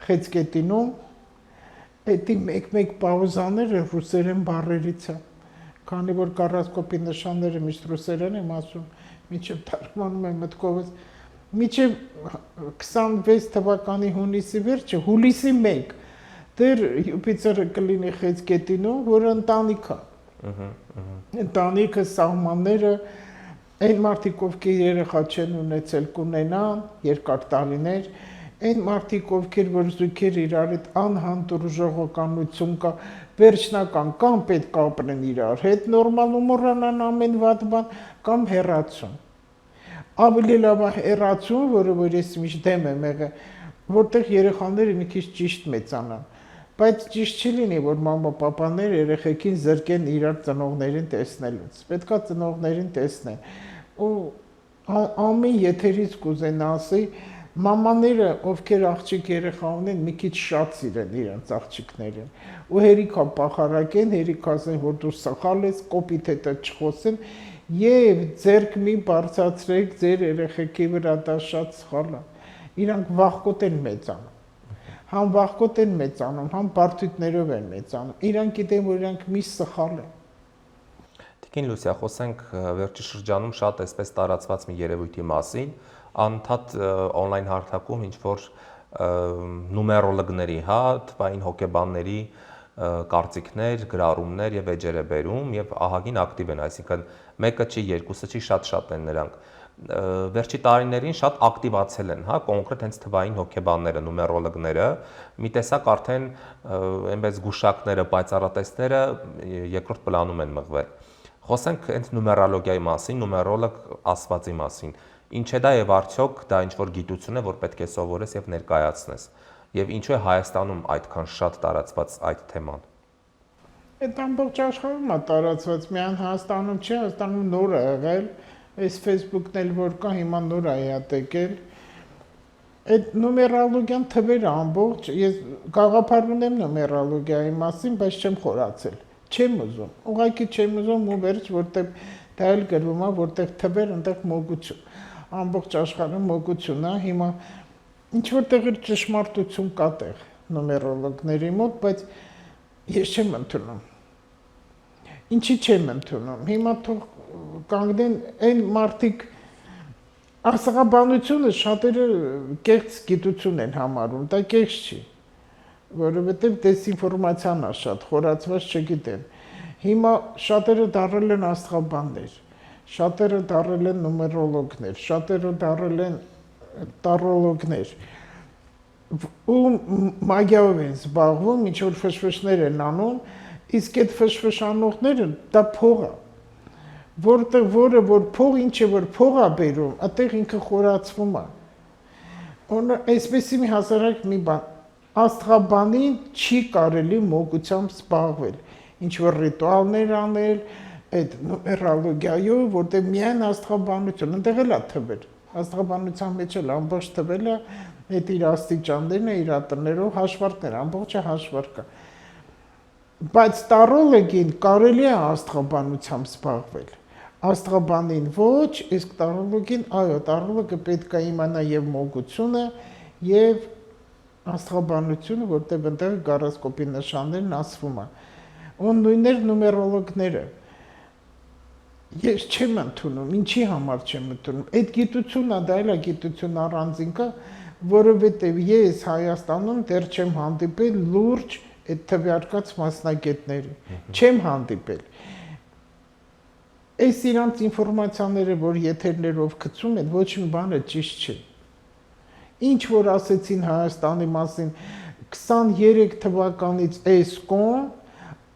Խեցգետինում, Էդի մեկ պաուզաները ռուսերեն բառերից է, քանի որ կառասկոպի նշանները միշտ ռուսերեն եմ ասում, մինչև թարգմանում եմ մտքովս, մինչև 26 թվականի հունիսի վերջը, հուլիսի 1, դեռ Յուպիտերը կլինի Խեցգետինում, որը ընտանիք է։ Ընտանիքը, սահմանները, այն մարդիկ, ովքեր երեխա չեն ունեցել, կունենան երկար տարիներ, այն մարդիկ, ովքեր որ զույգեր իրար հետ անհանդուր ժողովականություն կա, վերջնական կամ պետք ապրեն իրար հետ, նորմալ ու մոռանան ամեն վատ բան, կամ հեռացում։ Ավելի լավ է հեռացում, որը որ ես միշտ դեմ եմ եղել, որտեղ երեխաները մի քիչ ճիշտ մեծանան։ Բայց ճիշտ չի լինի, որ մամա-պապաները երեխեքին զրկեն իրար ծնողներին տեսնելուց։ Պետքա ծնողներին տեսնեն։ Ու ամեն եթերից կուզեն ասի, մամաները, ովքեր աղջիկ երեխա ունեն, մի քիչ շատ սիրեն իրենց աղջիկներին։ Ու հերիքա պախարակեն, հերիք ասեն, որ դու սխալ ես, կոպիտ հետը չխոսեն, եւ ձերք մի բարձրացրեք ձեր երեխեքի վրա, դա շատ սխալ է։ Իրանք վախկոտ են մեծանում։ Համ վախկոտ են մեծանում, համ բարդություններով են մեծանում։ Իրանք գիտեն, որ իրանք մի սխալ են։ Տիկին Լուսիա, խոսենք վերջի շրջանում շատ այսպես տարածված մի երևույթի մասին, անդադ on-line հարթակում ինչ որ նումերոլոգների, հա, թվային հոգեբանների կարծիքներ, գրառումներ եւ էջեր է բերում եւ ահագին ակտիվ են, այսինքն մեկը չի, երկուսը չի, շատ են նրանք։ Վերջի տարիներին շատ ակտիվացել են, հա, կոնկրետ հենց թվային հոգեբանները, նումերոլոգները, մի տեսակ արդեն այնպես գուշակները, պայծառատեսները երկրորդ պլանում են մղվել։ Խոսենք հենց նումերոլոգիայի մասին, նումերոլոգ ասվածի մասին։ Ինչ է դա եւ արդյոք դա ինչ որ գիտություն է, որ պետք է սովորես եւ ներկայացնես։ Եվ ինչու է Հայաստանում այդքան շատ տարածված այդ թեման։ Այդ ամբողջ աշխարհում է տարածված, միայն Հայաստանում չի, Հայաստանում նոր է եղել, այս Facebook-ն էլ որ կա, հիմա նոր է յատեկել։ Այդ նումերոլոգիան թվերը ամբողջ, ես գաղափար ունեմ նումերոլոգիայի մասին, բայց չեմ խորացել, չեմ ուզում, ուղղակի չեմ ուզում ու վերջ, որտեղ դա էլ գրվում է, որտեղ թվեր, այնտեղ մոգություն, ամբողջ աշխարհում մոգություն է, հիմա ինչ որտեղ էլ ճշմարտություն կա տեղ նումերոլոգների մոտ, բայց ես չեմ ընդունում։ Ինչի չեմ ընդունում։ Հիմա թող կանգնեն այն մարդիկ ասղաբանությունը շատերը կեղծ գիտություն են համարում, դա կեղծ չի, որովհետև դեսինֆորմացիան է շատ, խորացված չգիտեն։ Հիմա շատերը դառել են աստղաբաններ, շատերը դառել են նումերոլոգներ, շատերը դառել են տարոլոգներ, ու մագիայով են զբաղվում, ինչ որ ֆշֆշներ են անում, իսկ այդ ֆշֆշանողները դա փող է, որը որ փող, ինչը որ փող է բերում, այդտեղ ինքը խորացվում է։ Այսպեսի մի հասարակ մի բան, աստղաբանին չի կարելի մոգությամբ զբաղվել, ինչ որ ռիտուալներ անել, այդ նումերոլոգիայով, որտեղ միայն աստղաբանություն, այնտեղ էլ է թվեր, աստղաբանության մեջ էլ ամբողջ թվել է, այդ իր աստիճաններն է, իր ատներով հաշվարկներ, ամբողջը հաշվարկ է։ Բայց տարոլոգին կարելի է աստղաբանությամբ զբաղվել, աստղաբանին ոչ, իսկ տարոլոգին, այո, տարոլոգը պետք է իմանա եւ մոգությունը, եւ աստղաբանությունը, որտեղ այնտեղ գարոսկոպի նշաններն ասվում է։ Ու նույններ նումերոլոգները։ Ես չեմ ընդունում, ինչի համար չեմ ընդունում։ Այդ գիտությունն է, դա էլ է գիտություն առանձին կա, որովհետև ես Հայաստանում դեռ չեմ հանդիպել լուրջ այդ թվարկած մասնագետների, չեմ հանդիպել։ Այս իրանց ինֆորմացիաները, որ եթերներով գցում են, ոչ մի բանը ճիշտ չէ։ Ինչ որ ասեցին Հայաստանի մասին 23 թվականից այս կողմ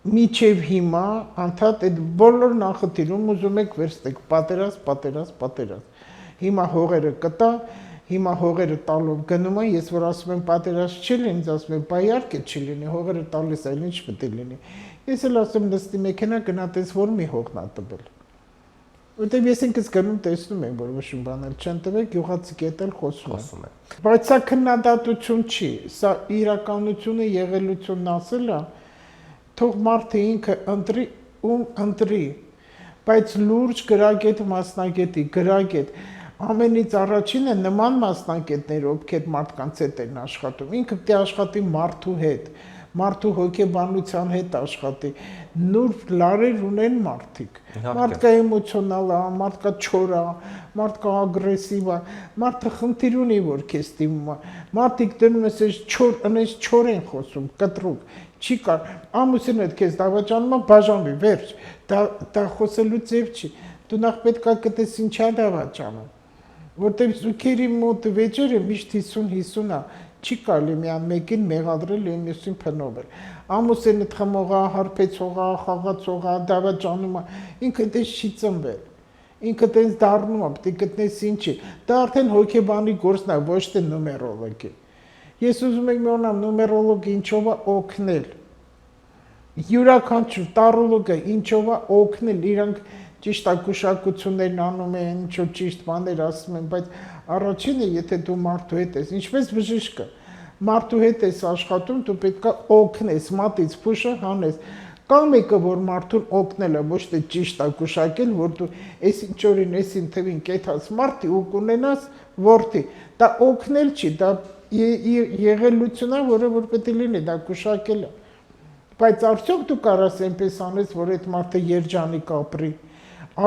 միջև հիմա անդադ այդ բոլոր նախնդիրում ուզում եք վերստեք պատերազմ։ Հիմա հողերը կտա, հիմա հողերը տալով գնում են, ես որ ասում եմ պատերազմ չի լինի, ինձ ասում են բայ իհարկե չի լինի, հողերը տալիս այլ ինչ պետք է լինի։ Ես էլ ասում նստի մեքենա գնա տես որ մի հողն ա տվել։ Որտեւ ես ինքս գնում տեսնում եմ, որ ոչ մի բան էլ չեն տվել, գյուղացիք հետ էլ խոսում են։ Բայց սա քննադատություն չի, սա իրականությունը եղելությունն ասելը թող մարդը ինքը ընտրի, բայց լուրջ գրագետ մասնագետի, գրագետ, ամենից առաջինը նման մասնագետներ, ովքեր մարդկանց հետ են աշխատում, ինքը պետք է աշխատի մարդու հետ, մարդու հոգեբանության հետ աշխատի, նուրբ լարեր ունեն մարդիկ, մարդկա էմոցիոնալ է, մարդկա չոր է, մարդկա ագրեսիվ է, մարդը խնդիր ունի, որ քեզ դիմում է, մարդիկ դնում ես չոր են խոսում, կտրուկ, չի կար, ամուսին հետ քեզ դավաճանում է, բաժանվի, վերջ, դա խոսելու ձև չի, դու նախ պետք է գտես ինչա դավաճանում, որտեղ զուգերի մոտ վեճերը միշտ 50-50 է, չի կարելի միան մեկին մեղադրել ու մյուսին փնովել, ամուսինը խմողա, հարբեցողա, խաղացողա, դավաճանում է, ինքը դες չի ծնվել, ինքը տենց դառնում է, պետք է գտնես ինչի։ Դա արդեն հոգեբանի գործն է, ոչ թե նումերոլոգի։ Ես ուզում եմ իմանալ նումերոլոգը ինչով է օգնել։ Յուրաքանչյուր տարոլոգը ինչով է օգնել, իրանք ճիշտ ակուշակություններն անում են, ինչ որ ճիշտ բաներ ասում են, բայց առաջինը, եթե դու մարդու հետ ես, ինչպես բժիշկը, մարդու հետ ես աշխատում, դու պետք է օգնես, մատից փուշը հանես։ Կա մեկը, որ մարդուն օգնել է, ոչ թե ճիշտ ակուշակել, որ դու այս ինչ օրին, այսին թվին կեթած մարդի ու կունենաս որդի։ Դա օգնել չի, դա եղելություն է, որը որ պետք է լինի, դա ակուշակել է։ Բայց արդյոք դու կարաս այնպես անես, որ այդ մարդը երջանիկ ապրի,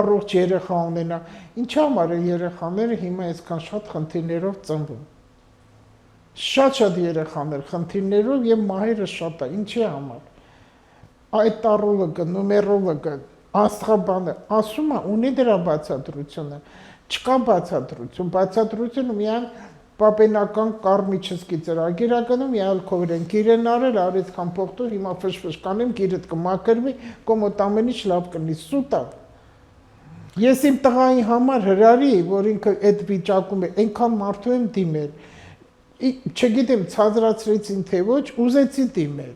առողջ երեխա ունենա։ Ինչի համար է երեխաները հիմա այսքան շատ խնդիրներով ծնվում։ Շատ երեխաներ խնդիրներով եւ մահերը շատ է։ Ինչի համար։ Այդ տարոլոգը, նումերոլոգը, աստղաբանը ասում է, ունի դրա բացատրությունը։ Չկա բացատրություն, բացատրությունը միայն պապենական կարմիչսկի ծրագիրականում յալքովրեն գիրեն արել, արեցքան փոխտու, հիմա ֆշֆշ կանեմ, գիրդ կմաքրվի, կոմոտ ամեն ինչ լավ կլինի, սուտ է։ Ես իմ տղայի համար հրարի, որ ինքը այդ վիճակում է, այնքան մարդու եմ դիմել։ Չգիտեմ, ցածրացրեցին թե ոչ, ուզեցի դիմել։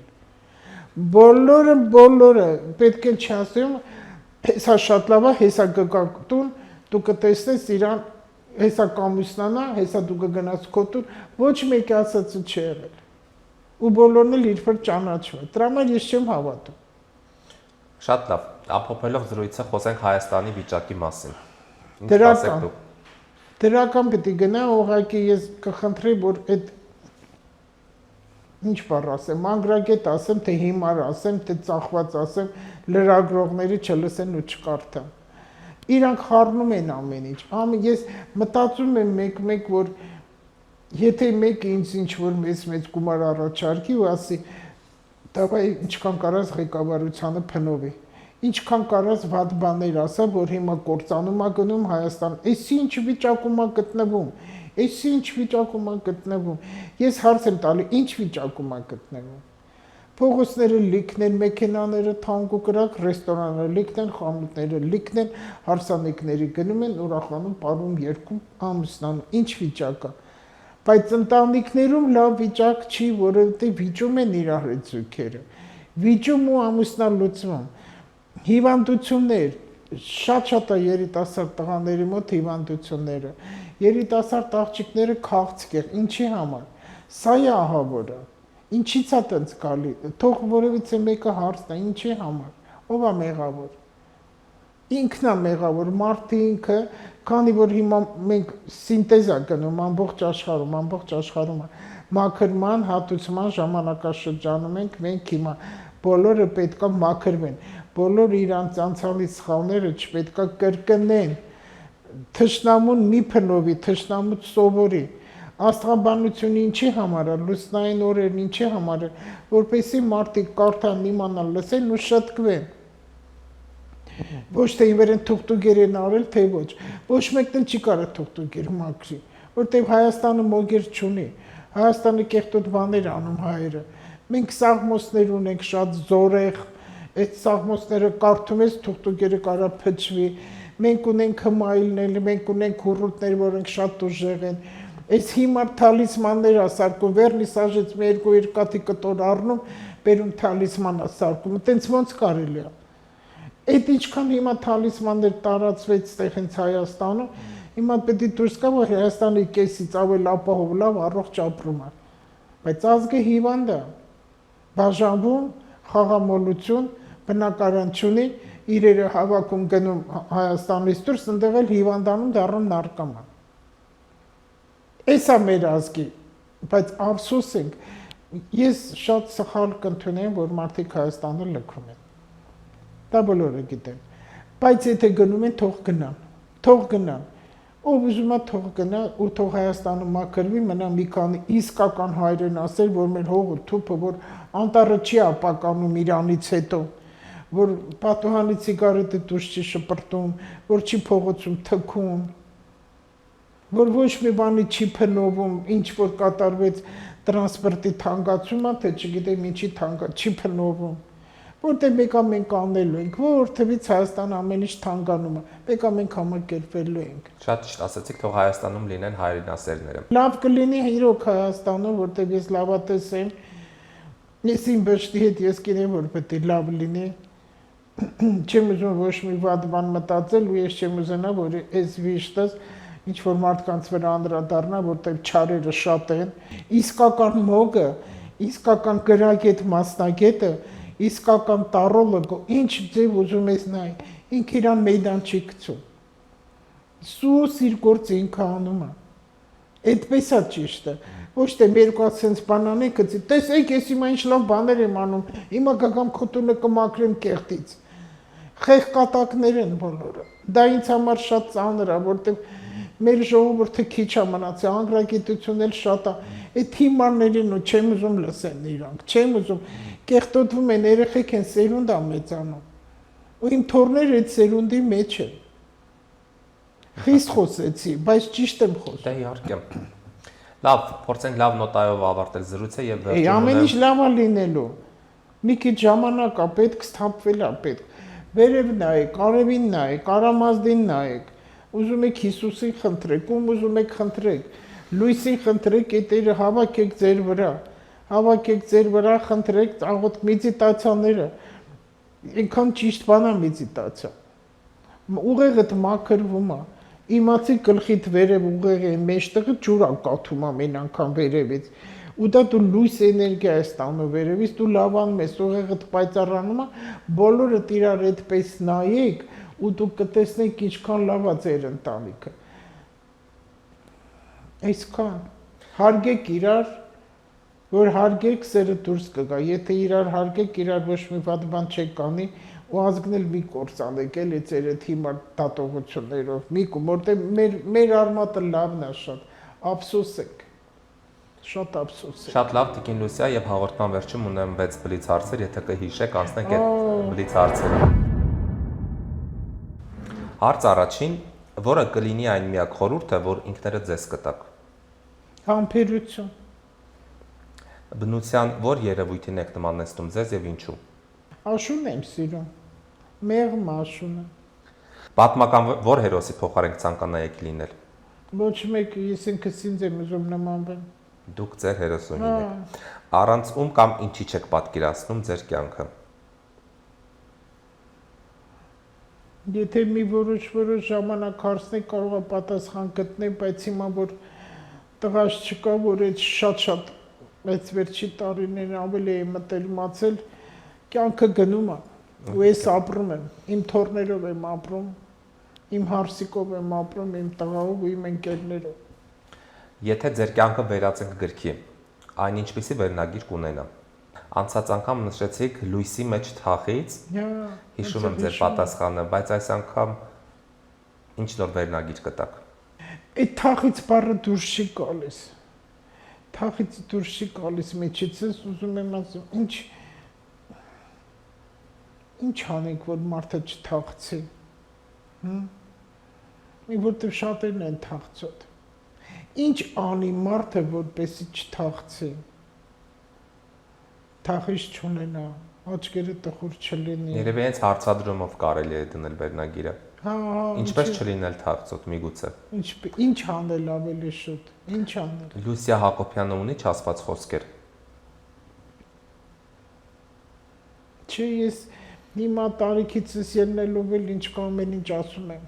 Բոլորը պետք է չասեմ, հեսա շատ լավ է, հեսա գգա տուն, դու կտեսնես իրան, հեսա կամուսնանա, հեսա դու կգնաս քո տուն, ոչ մեկի ասածը չի եղել։ Ու բոլորն էլ իրար ճանաչում են։ Դրա համար ես չեմ հավատում։ Շատ լավ, ամփոփելով զրույցը խոսենք Հայաստանի վիճակի մասին։ Դրական պետք է գնա, ուղղակի ես կխնդրեի, որ այդ ինչ բառ ասեմ, անգրագետ ասեմ, թե հիմար ասեմ, թե ծախված ասեմ, լրագրողների չլսեն ու չկարդան։ Իրանք խառնում են ամեն ինչ։ Ես մտածում եմ մեկ-մեկ, որ եթե մեկը ինձ ինչ-որ մեծ գումար առաջարկի ու ասի, դավայ ինչքան կարաս ղեկավարությանը փնովի, ինչքան կարաս վատ բաներ ասա, որ հիմա կործանում է գնում Հայաստան, էսի ինչ վիճակում է գտնվում, էսի ինչ վիճակում է գտնվում։ Ես հարց եմ տալի, ինչ վիճակում է գտնվում։ Փողոցները լիքն են, մեքենաները թանկ ու կրակ, ռեստորանները լիքն են, խանութները լիքն են, հարսանիքների գնում են, ուրախանում, պարում, երգում, ամուսնանում, ինչ վիճակ է։ Բայց ընտանիքներում լավ վիճակ չի, որովհետև վիճում են իրար հետ զույգերը։ Վիճում ու ամուսնալուծվում։ Հիվանդություններ, շատ է երիտասարդ տղաների մոտ հիվանդությունները։ Երիտասարդ աղջիկները քաղցիկ են, ինչի համար։ Սա է ահավորը։ Ինչից է տենց գալի։ Թող որևիցե մեկը հարց տա, ինչի համար։ Ով է մեղավոր։ Ինքն է մեղավոր, մարդը ինքը, քանի որ հիմա մենք սինտեզ է գնում ամբողջ աշխարհում մաքրման, հատուցման ժամանակաշրջանում ենք մենք հիմա բոլորը պետքա մաքրվեն, բոլոր իրանց անցյալի սխալները չպետքա կրկնեն, թշնամուն մի փնովի, թշնամուց սովորի, աստղաբանությունը ինչի համար է, լուսնային օրերն ինչի համար է, որպեսզի մարդիկ կարդան, իմանան, լսեն ու շտկվեն։ Ոչ թե ինվերեն թուղթուգեր են արել, թե ոչ մեկն չի կարող թուղթուգեր մաքրի, որտեղ Հայաստանը մոգեր չունի, Հայաստանը կեղտոտ բաներ անում հայերը։ Մենք սաղմոսներ ունենք շատ զորեղ, այդ սաղմոսները կարդում ես, թուղթուգերը կարա փչվի, մենք ունենք հմայլներ, մենք ունենք հուռուտներ, որոնք շատ ուժեղ են։ Այս հիմար թալիսմաններ ասարկում, վերնիսաժից մի երկու երկաթի կտոր առնում, բերում թալիսման ասարկում, տենց ոնց կարելի է։ Այդ ինչքան հիմա թալիսմաններ տարածվեց ստեղ հենց Հայաստանում, հիմա պետք է դուրս գա, որ Հայաստանի կեսից ավել ապահով լավ առողջ ապրում է։ Բայց ազգը հիվանդ է, բաժանվում, խաղամոլություն, բնակարան չունի, իրերը հավաքում գնում Հայաստանից դուրս, ընդեղ էլ հիվանդանում դառնում նարկոման։ Էս է մեր ազգի, բայց ափսոս ենք, ես շատ սխալ կընդունեմ, որ մարդիկ Հայաստանը լքում են։ Դա բոլորը գիտեն, բայց եթե գնում են, թող գնան, ով ուզում է թող գնա ու թող Հայաստանը մաքրվի, մնա մի քանի իսկական հայրեն ասել, որ մեր հողը թուփը, որ անտառը չի ապականում Իրանից հետո, որ պատուհանի սիգարետը դուրս չի շպրտում, որ չի փողոցում թքում, որ ոչ մի բանի չի փնովում, ինչ որ կատարվեց տրանսպորտի թանկացումը, թե չգիտեմ ինչի չի փնովում, Որտեղ մեկը մենք անելու ենք, որովհետեւ Հայաստանը ամեն ինչ թանկանում է, մեկը մենք համակերպվելու ենք։ Շատ ճիշտ ասացիք, թող Հայաստանում լինեն հայրենասերները։ Լավ կլինի իրոք Հայաստանում, որտեղ ես լավատես եմ, ես իմ բժշկի հետ ես գիտեմ, որ պետք է լավ լինի։ Չեմ ուզում ոչ մի վատ բան մտածել ու ես չեմ ուզենա, որ այս վիշտս ինչ որ մարդկանց վրա անդրադառնա, որտեղ չարերը շատ են, իսկական մոգը, իսկական գրագետ մասնագետը, իսկական տարոլոգը, ինչ ձև ուզում ես նայ, ինքը իրան մեյդան չի գցում։ Սուս իր գործը ինքը անում է։ Այդպես է ճիշտը։ Ոչ թե երկու sense բան անի գցի, տեսեք ես հիմա ինչ լավ բաներ եմ անում, հիմա կգամ քոտունը կմաքրեմ կեղտից։ Խեղ կատակներ են բոլորը։ Դա ինձ համար շատ ծանր է, որտեղ մեր ժողովուրդը քիչ է մնացել, անգրագիտությունն էլ շատ է։ Այդ հիմարներին ու չեմ ուզում լսեն իրանք, չեմ ուզում։ Կեղտոտվում են երեխեք են սերունդ է մեծանում։ Ու իմ թորները այդ սերունդի մեջ են։ Խիստ խոսեցի, բայց ճիշտ եմ խոսում։ Դե իհարկե։ Լավ, փորձենք լավ նոտայով ավարտել զրույցը եւ վերջում։ Ամեն ինչ լավ է լինելու։ Մի քիչ ժամանակ է պետք, սթափվել է պետք։ Վերև նայեք, արևին նայեք, արամազդին նայեք։ Ուզում եք Հիսուսին խնդրեք, ում ուզում եք խնդրեք։ Լույսին խնդրեք, այդերը հավաքեք ձեր վրա։ Հավաքեք ձեր վրա, խնդրեք, աղոտ մեդիտացիաները։ Այնքան ճիշտ բան է մեդիտացիա։ Ուղեղդ մաքրվում է։ Իմացի գլխիդ վերև ուղեղի մեջտեղը ջուր է կաթում ամեն անգամ վերևից։ Ու դա դու լույս էներգիա ես ստանում վերևից, դու լավանում ես, ուղեղդ պայծառանում է, բոլորդ իրար այդպես նայեք ու դու կտեսնեք ինչքան լավ է ձեր ընտանիքը։ Այսքան հարգեք իրար, որ հարգեք սերը դուրս կգա, եթե իրար հարգեք, իրար ոչ մի վատ բան չեք անի ու ազգնել մի կործանեք էլի ձեր այդ հիմար դատողություններով, մի կում, որտեղ մեր արմատը լավն է շատ, ափսոս եք, շատ ափսոս եք։ Շատ լավ, Տիկին Լուսիա, եւ հաղորդման վերջում ունեմ 6 բլից հարցեր, եթե կհիշեք, անցնենք այդ բլից հարցերը։ Հարց առաջին, որը կլինի այն միակ խորհուրդը, որ ինքներդ ձեզ կտաք։ Համբերություն։ Բնության որ երևույթին եք նմանեցնում ձեզ եւ ինչու։ Աշունն եմ սիրում։ Մեղմ աշունը։ Պատմական որ հերոսի փոխարենք ցանկանայիք լինել։ Ոչ մեկ ես ինքս ինձ եմ ուզում նմանվել։ Դուք ձեր հերոսուհին եք։ Առանց ում կամ ինչի չեք պատկերացնում ձեր կյանքը։ Եթե մի որոշ ժամանակ հարցնեք, կարող է պատասխան գտնել, բայց հիմա որ տղաս չկա, որ այդ շատ այս վերջի տարիներին ավելի է մտերմացել, կյանքը գնում է, ու ես ապրում եմ, իմ թորներով եմ ապրում, իմ հարսիկով եմ ապրում, իմ տղաով ու իմ ընկերներով։ Եթե ձեր կյանքը վերածենք գրքի, այն ինչպիսի վերնագիր կունենա։ Անցած անգամ նշեցիք լույսի մեջ թախից, հիշում եմ ձեր պատասխանը, բայց այս անգամ ինչ նոր վերնագիր կտաք։ Այդ թախից բառը դուրս չի գալիս։ Թախից դուրս չի գալիս մեջից, ուզում եմ ասում, ինչ անենք, որ մարդը չթախցի։ Որտեվ շատերն են թախծոտ։ Ինչ անի մարդը, որպեսզի չթախցի։ Թախիչ չունենա, աչքերը տխուր չլինի։ Երևի հենց հարցադրումով կարելի է դնել վերնագիրը։ Ինչպես չլինել թախծոտ միգուցե։ Ինչ անել ավելի շուտ, ինչ անել։ Լուսիա Հակոբյանը ունի չասված խոսքեր։ Չէ, ես հիմա տարիքիցս ելնելով էլ ինչ կամեն ամեն ինչ ասում եմ։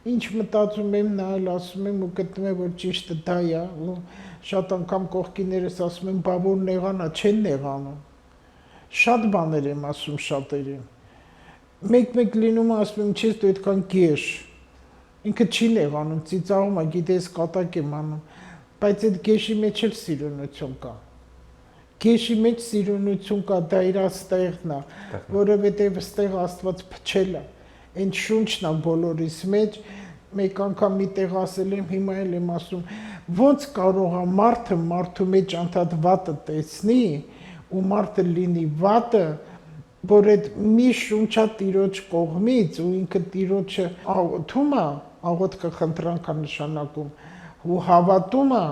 Ինչ մտածում եմ, նայել ասում եմ ու գտնում եմ, որ ճիշտը դա է, ու շատ անգամ կողքիներս ասում եմ, բա որ նեղանա, չեն նեղանում։ Շատ բաներ եմ ասում շատերին։ Մեկ լինում է ասում եմ, չես դու այդքան գեշ։ Ինքը չի նեղանում, ծիծաղում է, գիտես կատակ եմ անում, բայց այդ գեշի մեջ էլ սիրունություն կա։ Գեշի մեջ սիրունություն կա, դա իր աստեղն է, որովհետև ստեղ Աստված փչել է։ Այն շունչն է բոլորիս մեջ, մեկ անգամ մի տեղ ասել եմ, հիմա էլ եմ ասում, ոնց կարող է մարդը մարդու մեջ անդադ վատը տեսնի, ու մարդը լինի վատը, որ այդ մի շունչա տիրոջ կողմից, ու ինքը տիրոջը աղոթում է, աղոթքը խնդրանք է նշանակում, ու հավատում է,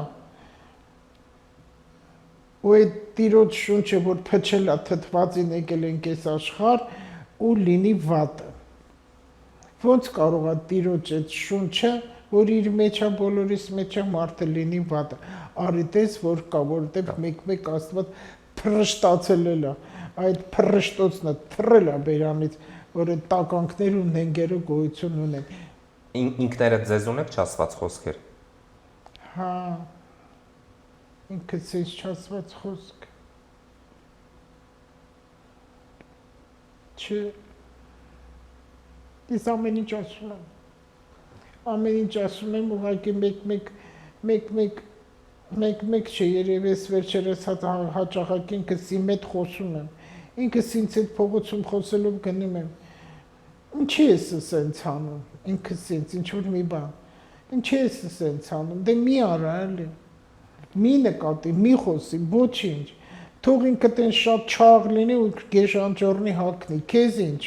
ու այդ տիրոջ շունչը, որ փչել է թթվածին եկել ենք այս աշխարհ ու լինի վատը։ Ոնց կարող է տիրոջ այդ շունչը, որ իր մեջ է բոլորիս մեջ է մարդը լինի վատը։ Արի տես որ կա, որովհետև մեկ-մեկ Աստված փրշտացել է, այդ փրշտոցն է թռել է բերանից, որ այդ տականքներ ու նենգերը գոյություն ունեն։ Ինքներդ ձեզ ունեք չասված խոսքեր։ Հա, ինքս ինձ չասված խոսք։ Չէ, ես ամեն ինչ ասում եմ։ Ամեն ինչ ասում եմ, ուղղակի մեկ չէ, երևի ես վերջերս հաճախակ ինքս իմ հետ խոսում եմ։ Ինքս ինձ հետ փողոցում խոսելով գնում եմ։ Ինչի ես սենց անում, ինքս ինձ, ինչ-որ մի բան։ Ինչի ես սենց անում, դե մի արա էլի, մի նկատի, մի խոսի, ոչինչ, թող ինքդ են շատ չաղ լինի ու գեշանջորնի հակնի, քեզ ինչ,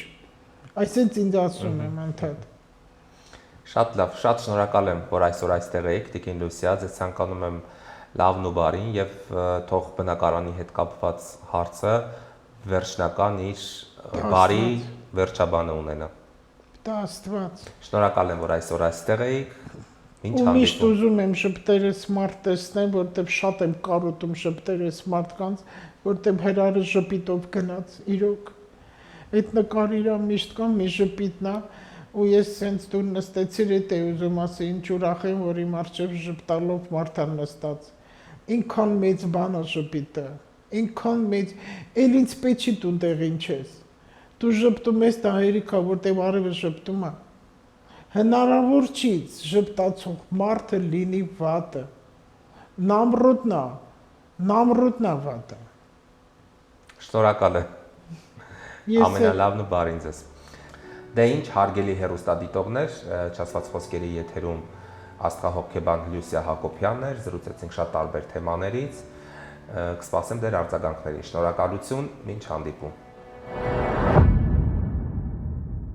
այսենց ինձ ասում եմ ընդհատ։ Շատ լավ, շատ շնորհակալ եմ, որ այսօր այստեղ եք, Տիկին Լուսիա, ձեզ ցանկանում եմ լավն ու բարին եւ թող բնակարանի հետ կապված հարցը վերջնական իր բարի վերջաբանը ունենա։ Դա Աստված։ Շնորհակալ եմ, որ այսօր այստեղ եք։ Ինչ ու միշտ հանդիպում։ ուզում եմ շփտերս մարդ տեսնեմ, որտեվ շատ եմ կարոտում շփտերս մարդկանց, որտեվ հրարը ժպիտով գնաց, իրոք։ Այդ նկարը իրա միշտ կա, մի ժպիտն է, ու ես սենց դու նստեցիր, էդ է ուզում ասի, ինչ ուրախ եմ, որ իմ առջև ժպտալով մարդ է նստած։ Ինքան մեծ բան է ժպիտը, ինքան մեծ, էլ ինձ պետք չի դու տեղին չես։ Դու ժպտում ես, դա հերիք է, որտեվ արևը ժպտում է։ Հնարավոր չի ժպտացող մարդը լինի վատը։ Նամրոտնա վատը։ Շնորհակալ եմ։ Ամենալավն ու բարին ձեզ։ Դե ինչ հարգելի հեռուստադիտողներ, չասված խոսքերի եթերում աստղահոգեբան Լուսիա Հակոբյանն էր, զրուցեցինք շատ տարբեր թեմաներից, կսպասեմ ձեր արձագանքներին։ Շնորհակալություն, մինչ հանդիպում։